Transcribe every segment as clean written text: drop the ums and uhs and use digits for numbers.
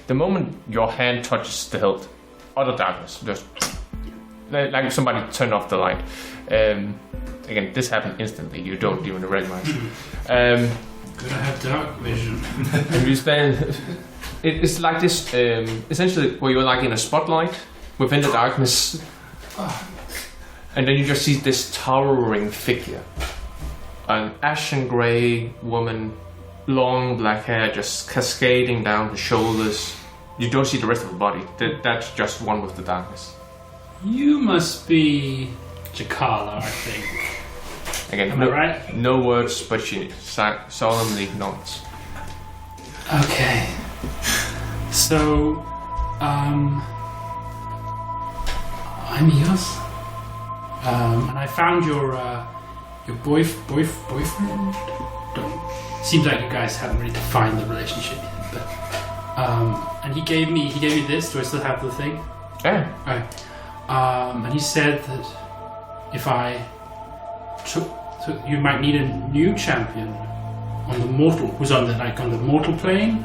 the moment your hand touches the hilt, utter darkness, just like somebody turned off the light. Again, this happened instantly. You don't even recognize. Could I have dark vision? And you stand. It's like this, essentially, where you're like in a spotlight within the darkness, and then you just see this towering figure, an ashen grey woman, long black hair just cascading down the shoulders. You don't see the rest of the body. That's just one with the darkness. You must be Ghikala, I think. Again, Am I right? No words, but she solemnly nods. Okay. So, I'm Eos. And I found your boyfriend. Seems like you guys haven't really defined the relationship yet, but and he gave me this. Do I still have the thing? Yeah. Right. And he said that if I took, you might need a new champion on the mortal, who's on the mortal plane.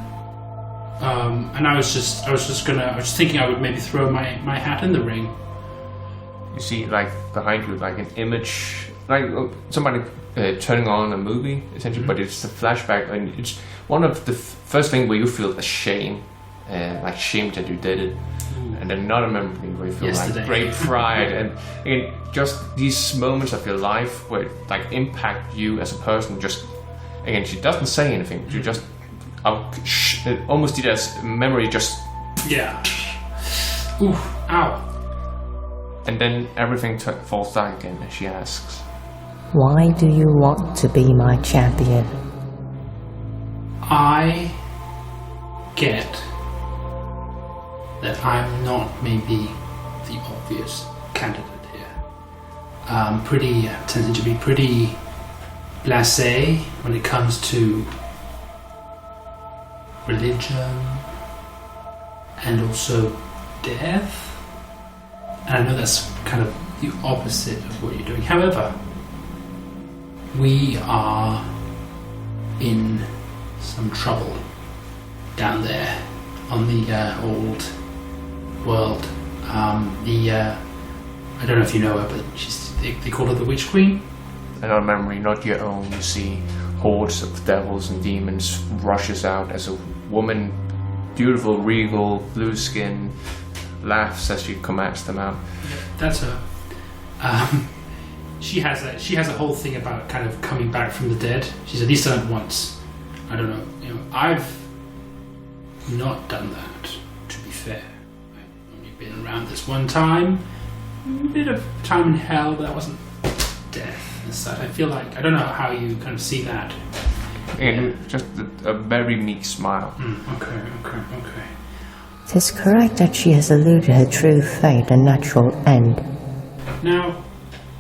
And I was thinking I would maybe throw my hat in the ring. You see, like behind you, like an image, like somebody turning on a movie, essentially, but it's a flashback, and it's one of the first thing where you feel ashamed, like shame that you did it. And another memory where you feel like great pride, and again, just these moments of your life where like impact you as a person. Just again, she doesn't say anything. You just almost did as memory. Just ooh, ow. And then everything falls down again, and she asks, "Why do you want to be my champion?" I get that I'm not maybe the obvious candidate here. Tended to be pretty blasé when it comes to religion and also death. And I know that's kind of the opposite of what you're doing. However, we are in some trouble down there on the old world. I don't know if you know her, but they call her the Witch Queen. another memory, not your own. You see hordes of devils and demons rushes out as a woman, beautiful, regal, blue skin, laughs as she commands them out. That's her. She has a whole thing about kind of coming back from the dead. She's at least done it once. I don't know. I've not done that. To be fair, I've only been around this one time. A bit of time in hell, but that wasn't death and such. I feel like I don't know how you kind of see that. And just a very meek smile. Okay. It is correct that she has eluded her true fate and natural end. Now,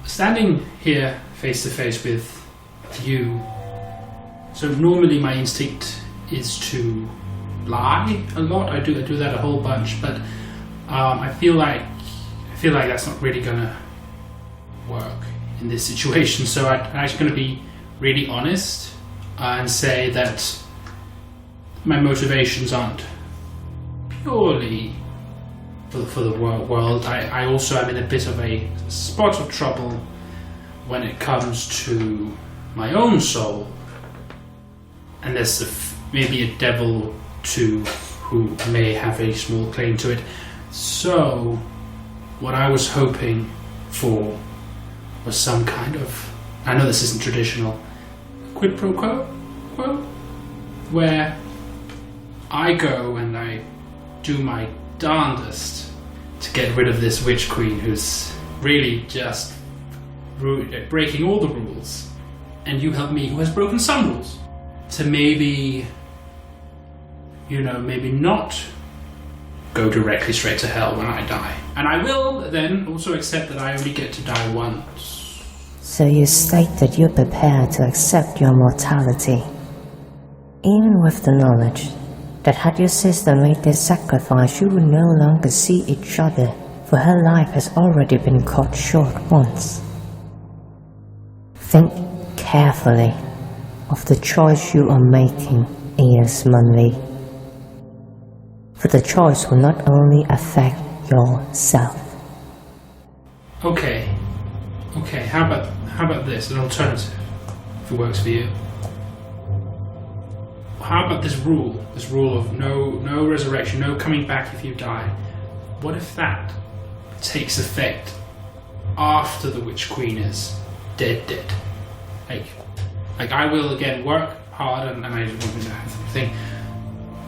standing here face to face with you, so normally my instinct is to lie a lot. I do that a whole bunch, but I feel like that's not really gonna work in this situation. So I'm actually gonna be really honest and say that my motivations aren't purely for the world. I also am in a bit of a spot of trouble when it comes to my own soul, and there's maybe a devil or two who may have a small claim to it. So what I was hoping for was some kind of, I know this isn't traditional, quid pro quo, where I go and I do my darndest to get rid of this witch queen who's really just breaking all the rules, and you help me who has broken some rules to maybe not go directly straight to hell when I die. And I will then also accept that I only get to die once. So you state that you're prepared to accept your mortality, even with the knowledge that had your sister made this sacrifice, you would no longer see each other, for her life has already been cut short once. Think carefully of the choice you are making, Eos Munley. for the choice will not only affect yourself. Okay. How about this? An alternative, if it works for you. How about this rule? This rule of no resurrection, no coming back if you die. What if that takes effect after the Witch Queen is dead? Like I will again work hard, and I just want to have something.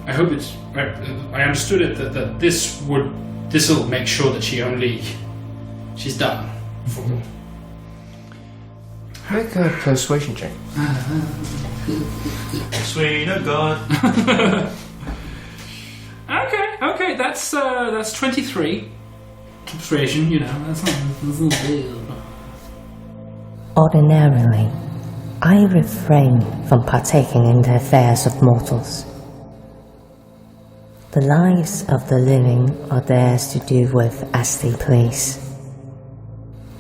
I hope it's. I understood it that this'll make sure that she's done. Make a persuasion check. Sweet of God. Okay, that's 23. Persuasion, that's not big. Ordinarily, I refrain from partaking in the affairs of mortals. The lives of the living are theirs to do with as they please.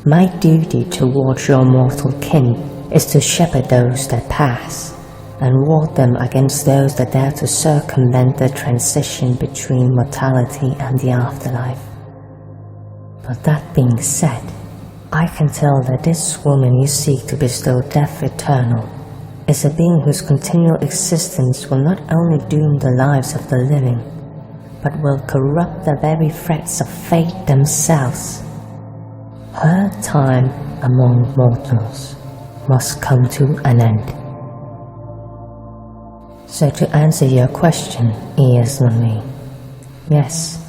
My duty towards your mortal kin is to shepherd those that pass, and ward them against those that dare to circumvent the transition between mortality and the afterlife. But that being said, I can tell that this woman you seek to bestow death eternal is a being whose continual existence will not only doom the lives of the living, but will corrupt the very threads of fate themselves. Her time among mortals must come to an end. So to answer your question, Eos, yes,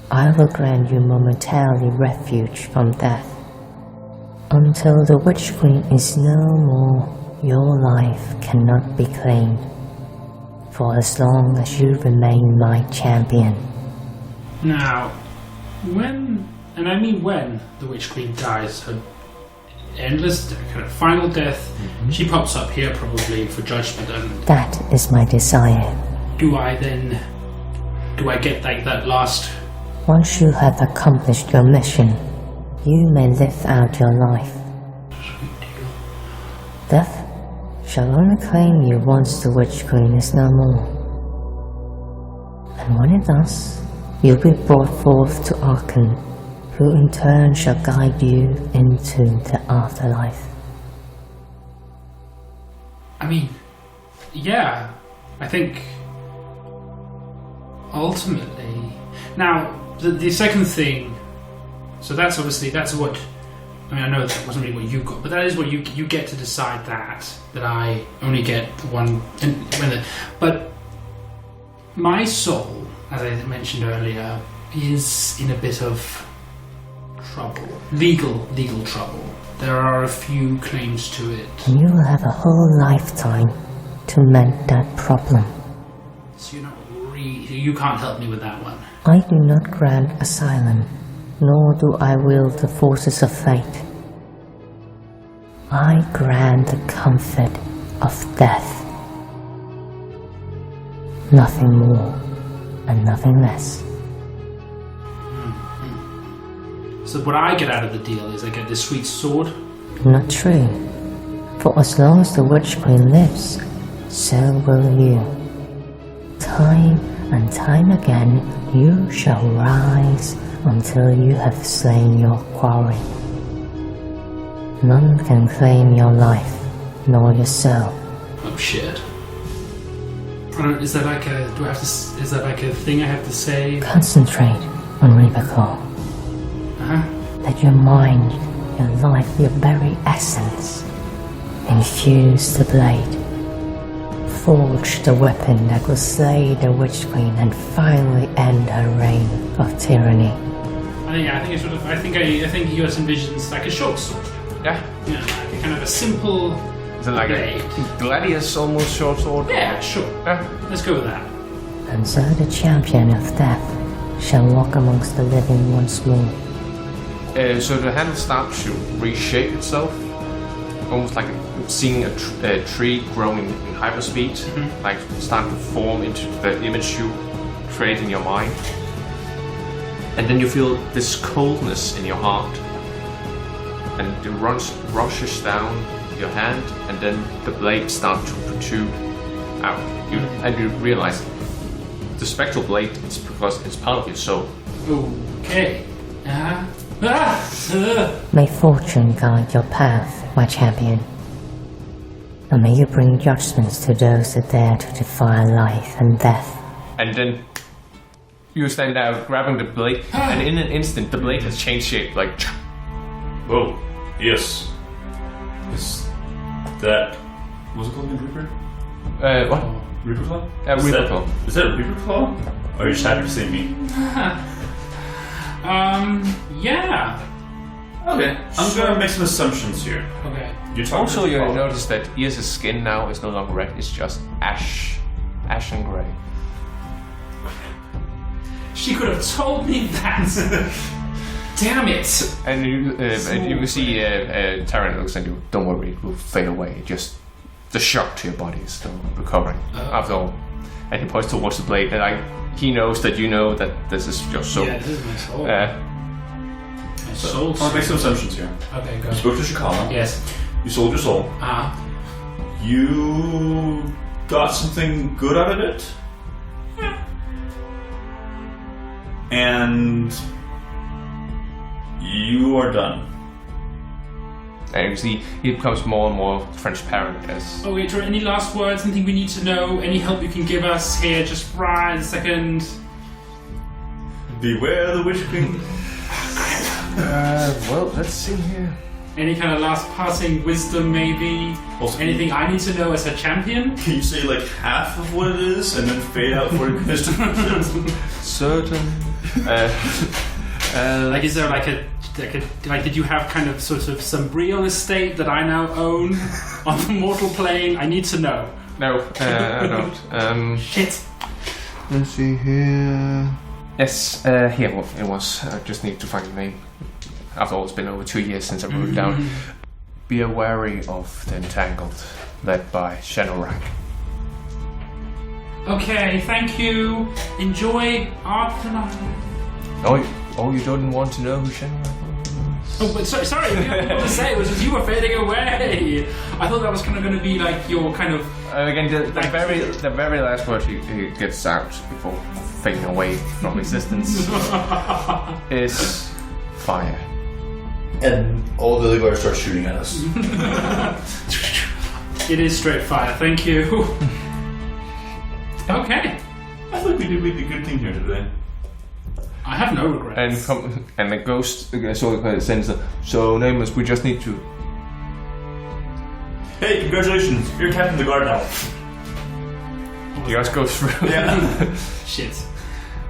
I will grant you momentarily refuge from death. Until the Witch Queen is no more, your life cannot be claimed, for as long as you remain my champion. Now, when the Witch Queen dies, her endless kind of final death, she pops up here probably for judgment, and that is my desire. Do I get like that last? Once you have accomplished your mission, you may live out your life. Sweet deal. Death shall only claim you once the Witch Queen is no more. And when it does, you'll be brought forth to Doraken, who in turn shall guide you into the afterlife. I mean, yeah, I think ultimately. Now, the second thing, so that's what, I know that wasn't really what you got, but that is what you get to decide that I only get one, but my soul, as I mentioned earlier, is in a bit of trouble, legal trouble. There are a few claims to it. And you will have a whole lifetime to mend that problem. So you can't help me with that one. I do not grant asylum, nor do I wield the forces of fate. I grant the comfort of death. Nothing more and nothing less. So what I get out of the deal is I get this sweet sword? Not true. For as long as the Witch Queen lives, so will you. Time and time again you shall rise until you have slain your quarry. None can claim your life, nor your soul. Oh shit. Is that like a thing I have to say? Concentrate on Reverb. Let your mind, your life, your very essence infuse the blade. Forge the weapon that will slay the Witch Queen and finally end her reign of tyranny. I think Eos envisions like a short sword. Yeah. Like kind of a simple. Is it like blade. a gladius almost short sword? Yeah, sure. Yeah. Let's go with that. And so the champion of death shall walk amongst the living once more. So the handle starts to reshape itself, almost like seeing a tree growing in hyperspeed, like start to form into the image you create in your mind. And then you feel this coldness in your heart, and it rushes down your hand, and then the blade starts to protrude out. And you realize the spectral blade is because it's part of your soul. Okay. May fortune guide your path, my champion. And may you bring judgments to those that dare to defy life and death. And then you stand there grabbing the blade, and in an instant, the blade has changed shape, like... Whoa, yes. Is that... What's it called again, Reaper? What? Reaper Claw? Reaper Claw. Is that a Reaper Claw? Or are you just happy to see me? Yeah. Okay, I'm gonna make some assumptions here. Okay. Also, you notice that Eos' skin now is no longer red, it's just ash and grey. She could have told me that. Damn it! And you can see Taryn looks at you. Don't worry, it will fade away. Just the shock to your body is still recovering after all. And he points towards the blade, and he knows that you know that this is your soul. Yeah, this is my soul. My soul. I'll make some assumptions here. Okay, go. You spoke to Ghikala. Yes. You sold your soul. You got something good out of it. And you are done. And you see, he becomes more and more transparent as... Oh, wait, any last words? Anything we need to know? Any help you can give us here? Just right a second. Beware the Witch Queen. Well, let's see here. Any kind of last passing wisdom, maybe? Also, anything I need to know as a champion? Can you say like half of what it is and then fade out for your Certain. Like, is there like did you have kind of sort of some real estate that I now own on the mortal plane? I need to know. No, I don't. Shit. Let's see here. Yes, here well, it was. I just need to find the name. After all, it's been over 2 years since I wrote it down. Be wary of the Entangled, led by Shanorak. Okay, thank you. Enjoy art tonight. Oh, you don't want to know who Shanorak was? Oh, but sorry, you didn't want to say. It was just you were fading away. I thought that was kind of going to be like your kind of... again, the very last word he gets out before fading away from existence is fire. And all the other guards start shooting at us. It is straight fire, thank you. Okay. I think we did a good thing here today. I have no regrets. And the ghost sends so nameless, we just need to... Hey, congratulations, you're captain of the guard now. Eos goes through. Yeah. Shit.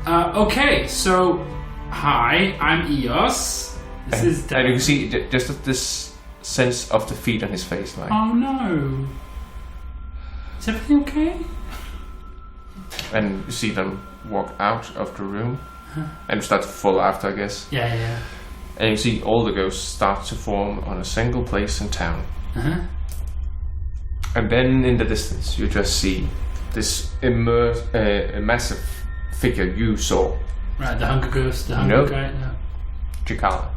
Okay, so, hi, I'm Eos. This is and you can see just this sense of defeat on his face. Like, oh no. Is everything okay? And you see them walk out of the room and start to fall after, I guess. Yeah. And you see all the ghosts start to form on a single place in town. And then in the distance, you just see this massive figure you saw. Right, the hunger ghost, the hunger guy. No. Ghikala.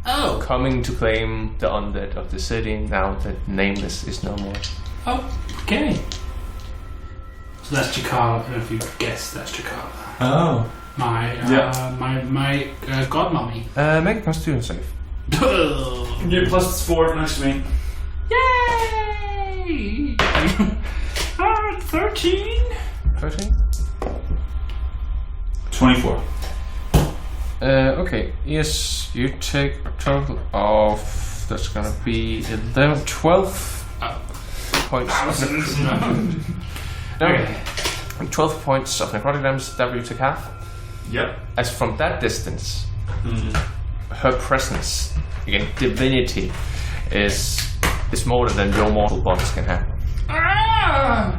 Oh! Coming to claim the undead of the city now that Nameless is no more. Oh, okay. So that's Ghikala. I don't know if you guessed that's Ghikala. Oh. My godmummy. Make a constitution save. You're +4 next to me. Yay! 13? 13? 24. Okay, yes, you take a total of, that's gonna be 12 points. Okay. 12 points of necrotic damage that you take half. Yep. As from that distance, her presence, again, divinity, is more than your mortal bodies can handle.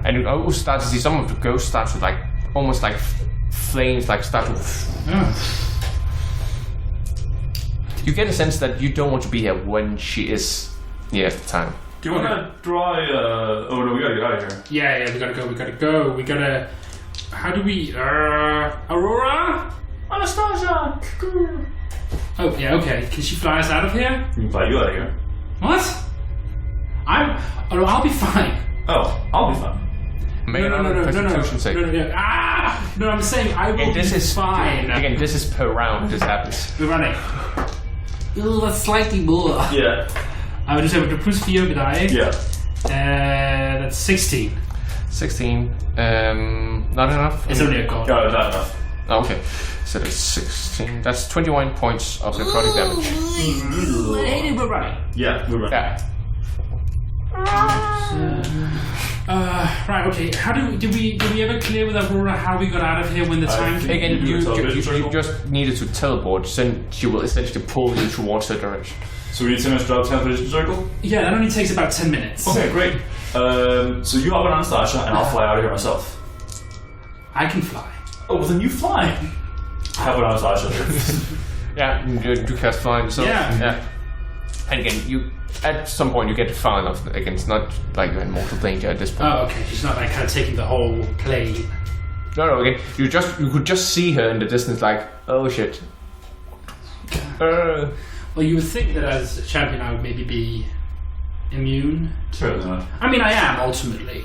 And you also start to see some of the ghosts start to like, almost like flames, like start to... You get a sense that you don't want to be here when she is here at the time. Do you want to draw oh no, we gotta get out of here. Yeah, we gotta go. We gotta... How do we... Aurora? Anastasia! Oh, yeah, okay. Can she fly us out of here? We can fly you out of here. What? I'll be fine. Oh, I'll be fine. Make another constitution save. No. Ah! No, I'm saying I will be fine. Again, this is per round. This happens. We're running. That's slightly more. Yeah. I would just have to plus 4 ved dig. Yeah. That's 16. 16. Not enough. It's only a god. No, not enough. Okay, so that's 16. That's 21 points of necrotic damage. Hey, we're running. Yeah, we're running. Yeah. Right. Okay. How did we ever clear with Aurora how we got out of here when the time came? Again, you just needed to teleport, then she will essentially pull you towards her direction. So we need 10 minutes to drop teleportation circle? Yeah, that only takes about 10 minutes. Okay, great. So you hop on Anastasia, and I'll fly out of here myself. I can fly. Oh, well then you fly. How about Anastasia? Yeah, you cast flying yourself. Yeah. And again, you at some point you get far enough. Again, it's not like you're in mortal danger at this point. Oh, okay. She's not like kind of taking the whole plane. No. Again, you could just see her in the distance, like, oh shit. Well, you would think that as a champion I would maybe be immune to Fair it. enough. I mean, I am ultimately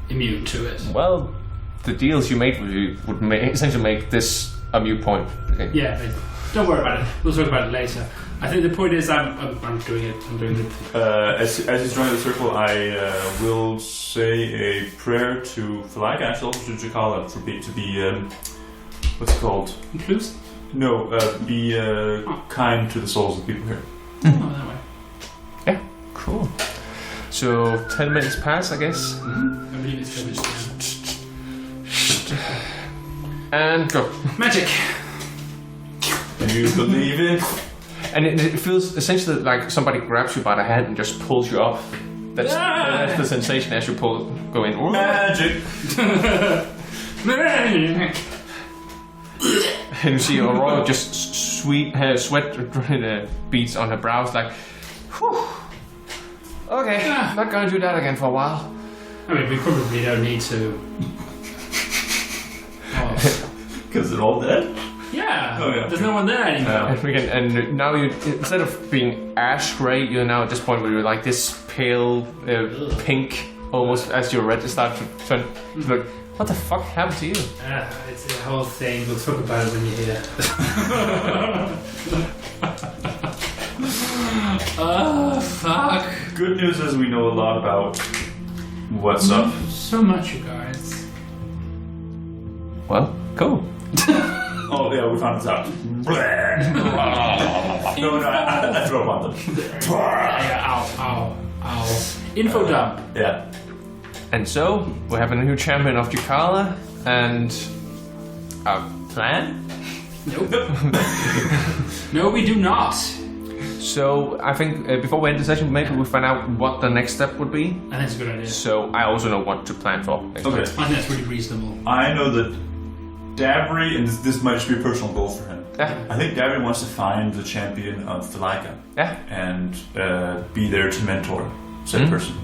immune to it. Well, the deals you made with you would essentially make this a mute point. Okay. Yeah, but don't worry about it. We'll talk about it later. I think the point is I'm doing it. I'm doing it. As he's joining the circle, I will say a prayer to Philika, actually also to Ghikala, to be what's it called? Inclusive? No, be kind to the souls of the people here. Oh, that way. Yeah, cool. So 10 minutes pass, I guess. Mm-hmm. I believe it's finished. And go. Magic. And you believe it? And it feels essentially like somebody grabs you by the hand and just pulls you up. That's the sensation as you go in. Magic. And you see Aurora just sweat beads on her brows, like, whew. Okay, not gonna do that again for a while. I mean, we probably don't need to. Because they're all dead? Yeah. Oh, yeah. There's no one there anymore. And now you, instead of being ash gray, you're now at this point where you're like this pale pink, almost as your red starts to turn. Like, what the fuck happened to you? It's a whole thing. We'll talk about it when you're here. Oh, fuck. Good news is we know a lot about what's up. So much, you guys. Well, cool. Oh, yeah, we found this out. No, I throw up on them. Yeah, ow. Info dump. Yeah. And so, we have a new champion of Ghikala, and a plan? Nope. No, we do not. So, I think before we end the session, maybe we'll find out what the next step would be. I think it's a good idea. So, I also know what to plan for. Okay. I think that's really reasonable. I know that Davree, and this might just be a personal goal for him. Yeah. I think Davree wants to find the champion of Philika. Yeah. And be there to mentor said person.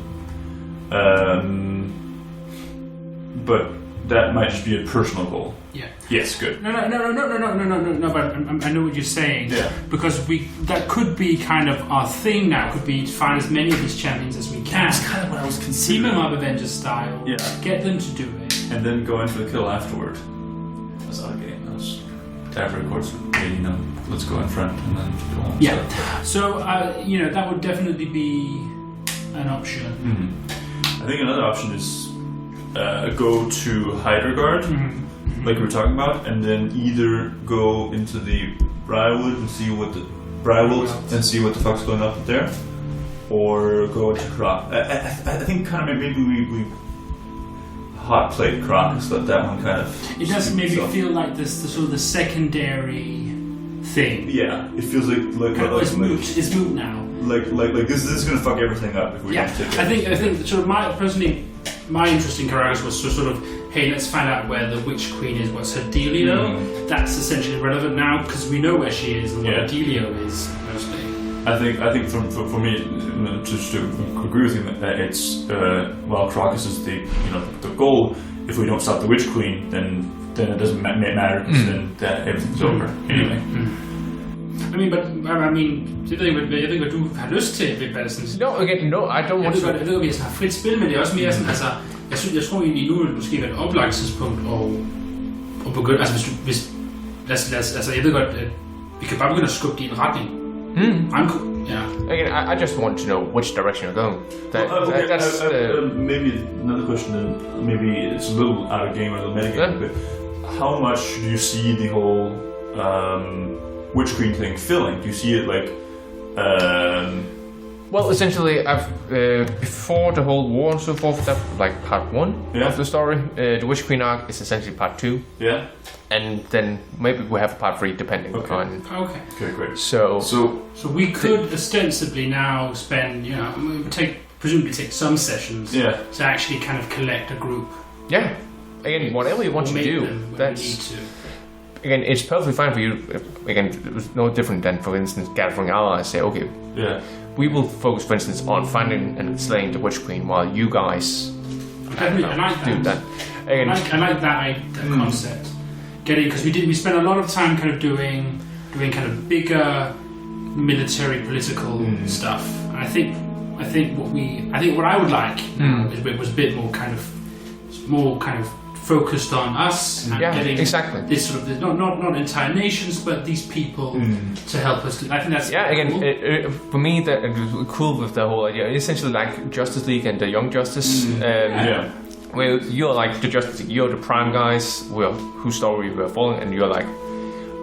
But that might just be a personal goal. Yeah. Yes, good. No. But I know what you're saying. Yeah. Because that could be kind of our thing now. Could be to find as many of these champions as we can. That's kind of what I was Team considering. them up Avengers style. Yeah. Get them to do it. And then go in for the kill afterward. That's not a game. That's Davree, of course, would be, let's go in front and then go on. Yeah. So, that would definitely be an option. Mm-hmm. I think another option is go to Hyderguard, like we were talking about, and then either go into the Briarwood and see what the fuck's going up there, or go into Croc. I think kind of maybe we hot plate Croc, so that one kind of. It does maybe feel like this the sort of the secondary thing. Yeah, it feels like It's moot now. Like this is gonna fuck everything up if we don't take it. I think sort of my interest in Karagas was to sort of, hey, let's find out where the Witch Queen is, what's her dealio. That's essentially relevant now because we know where she is and what her dealio is mostly. I think for me, just to agree with you, that it's Crocus is the goal. If we don't stop the Witch Queen, then it doesn't matter because then everything's over anyway. I mean, det ved jeg ikke, hvad du har lyst til ved Battison. No, I don't want to. Jeg ved godt, vi har frit spil, men det er også mere sådan, altså, jeg tror egentlig nu vil det måske være et oplagt tidspunkt at Og begynde, altså hvis altså jeg ved godt, at vi kan bare begynde at skubbe det i en retning. Ja. Again, I just want to know which direction you're going. Maybe another question. Then maybe it's a little out of game or a little metagame. But how much do you see the whole Witch Queen thing filling? Do you see it like? Well, essentially, I've before the whole war and so forth, that like part 1 of the story. The Witch Queen arc is essentially part 2. Yeah. And then maybe we have part 3 depending on. Okay. Okay, great. So we could ostensibly now spend, presumably take some sessions to actually kind of collect a group. Yeah. Again, whatever you want to do, that's. Again, it's perfectly fine for you. Again, it's no different than, for instance, gathering allies. Say, okay, we will focus, for instance, on finding and slaying the Witch Queen, while you guys I like do that. Again, I like that concept. Because we spent a lot of time kind of doing kind of bigger military political stuff. And I think what I would like was a bit more kind of focused on us and getting this sort of not entire nations, but these people to help us. I think that's cool. For me that it was cool with the whole idea. Essentially, like Justice League and the Young Justice. Where you're like the Justice League, you're the prime guys whose story we're following, and you're like,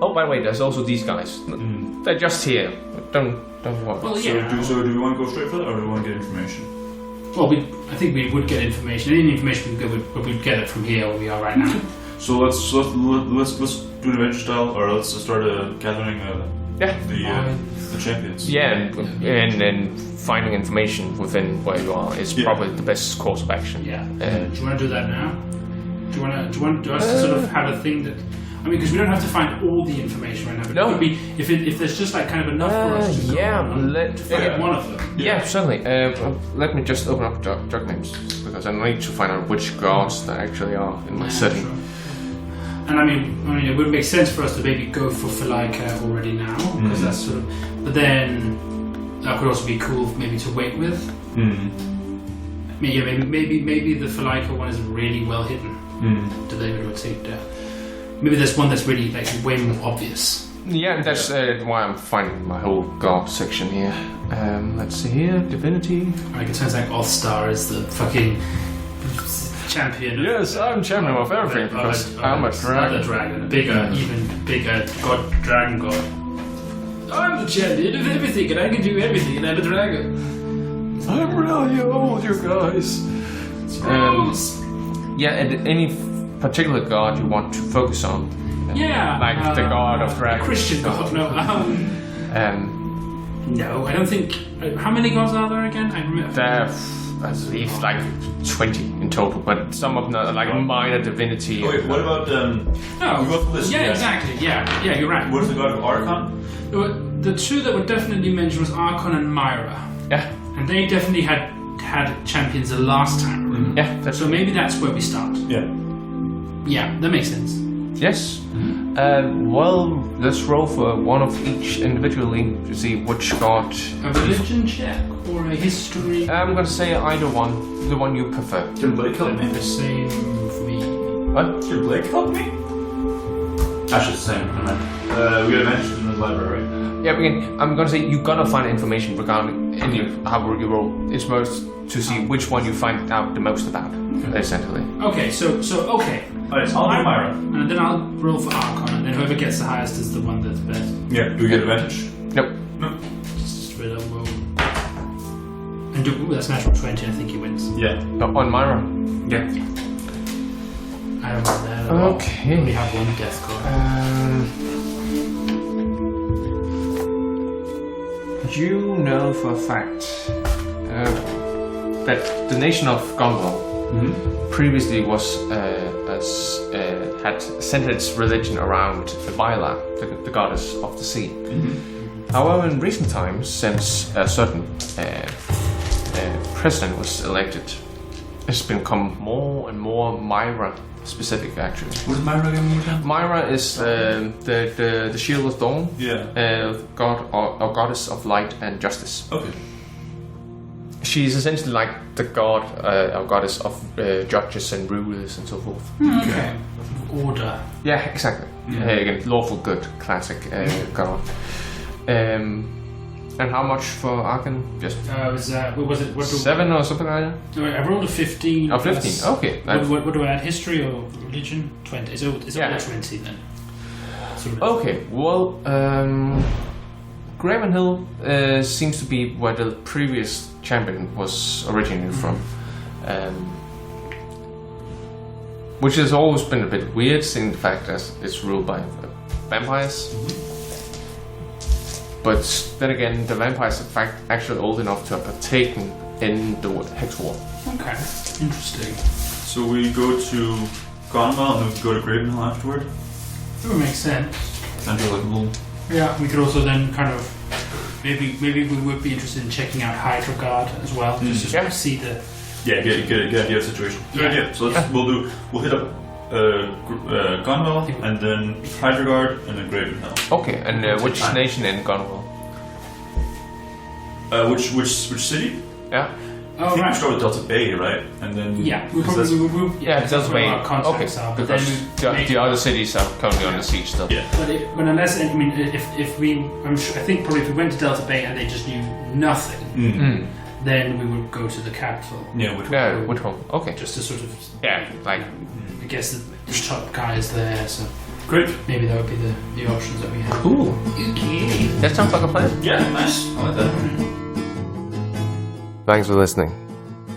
oh, by the way, there's also these guys. They're just here. Don't worry. Well, So do we want to go straight for that, or do we want to get information? Well, I think we would get information. Any information we'd get it from here where we are right now. So let's do an adventure style, or let's start gathering the champions. Yeah, and finding information within where you are is probably the best course of action. Yeah. Do you want to do that now? Do you want us to sort of have a thing that? I mean, because we don't have to find all the information right now. But it could be if there's just like kind of enough for us to find one of them. Yeah, certainly. Let me just open up drug names, because I need to find out which gods there actually are in my setting. Sure. And I mean, it would make sense for us to maybe go for Philika already now, because that's sort of. But then that could also be cool, maybe to wait with. Maybe the Philika one is really well hidden. Do they rotate? Maybe there's one that's really like way more obvious. Yeah, that's why I'm finding my whole god section here. Let's see here, Divinity. Like it turns like All-Star is the fucking champion. Yes, I'm champion of everything because I'm a dragon. Another dragon, even bigger dragon god. I'm the champion of everything, and I can do everything, and I'm a dragon. I'm really old, you guys. And any particular god you want to focus on? Like the god of dragons. Christian god, no. No, I don't think. How many gods are there again? I remember. At least like 20 in total, but some of them are like minor divinity. Wait, what about exactly. Yeah, you're right. What is the god of Archon? The two that were definitely mentioned was Archon and Myra. Yeah, and they definitely had champions the last time. Yeah, so maybe that's where we start. Yeah, that makes sense. Yes. Well, let's roll for one of each individually to see which god. A religion check or a history? I'm gonna say either one, the one you prefer. Can Blake help me? The same for me. What? Can Blake help me? Actually, it's the same. We got advantage in the library, right? Yeah, again, I'm gonna say you gotta find information regarding how you roll. It's most to see which one you find out the most about, essentially. Okay, so okay. Alright, so I'll do Myra. And then I'll roll for Archon, and then whoever gets the highest is the one that's best. Yeah, do we get advantage? Nope. No. Just straight up roll. And that's natural 20, I think he wins. Yeah. On Myra? Yeah. I don't know that at all. Okay. We have one death card. You know for a fact that the nation of Gondor previously had centered its religion around Ghikala, the goddess of the sea. However, in recent times, since a certain president was elected, it's become more and more Myra specific. Actually, what is Myra again? Myra is the shield of dawn. Yeah. God or goddess of light and justice. Okay. she's essentially like the god or goddess of judges and rulers and so forth. Okay. Order. Yeah, exactly. Again, lawful good, classic god. And how much for Arcan? Just what was it? 7 or something like that? I rolled a 15. Oh, 15. Okay. What do I add? History or religion? 20. Is it 20 then? Okay. Well, Gravenhill seems to be where the previous champion was originated from. Which has always been a bit weird, seeing the fact that it's ruled by vampires. But then again, the vampires are in fact actually old enough to have partaken in the Hex War. Okay, interesting. So we go to Gonwell and then we go to Gravenhill afterward? That would make sense. And do like a little... Yeah, we could also then kind of... Maybe we would be interested in checking out Hydra Guard as well, just to sort of see the... Yeah, get idea of the situation. Good idea. So we'll hit up Gonwell and then Hydra Guard and then Gravenhill. Okay, and which nation in Gonwell? Which city? Yeah. I think we start with Delta Bay, right? And then we probably will. Delta Bay. Okay, because the other cities are currently on the siege still. Yeah. But unless I think probably if we went to Delta Bay and they just knew nothing, then we would go to the capital. Yeah, which one? Okay. Just to sort of I guess the top guy is there, so great. Maybe that would be the options that we have. Cool. Okay. That sounds like a plan. Yeah, nice. I like that. Thanks for listening.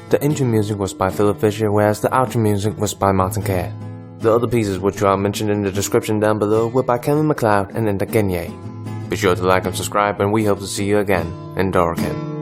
The intro music was by Philip Fischer, whereas the outro music was by Martin Kerr. The other pieces, which are mentioned in the description down below, were by Kevin MacLeod and Enda Genye. Be sure to like and subscribe, and we hope to see you again in Doraken.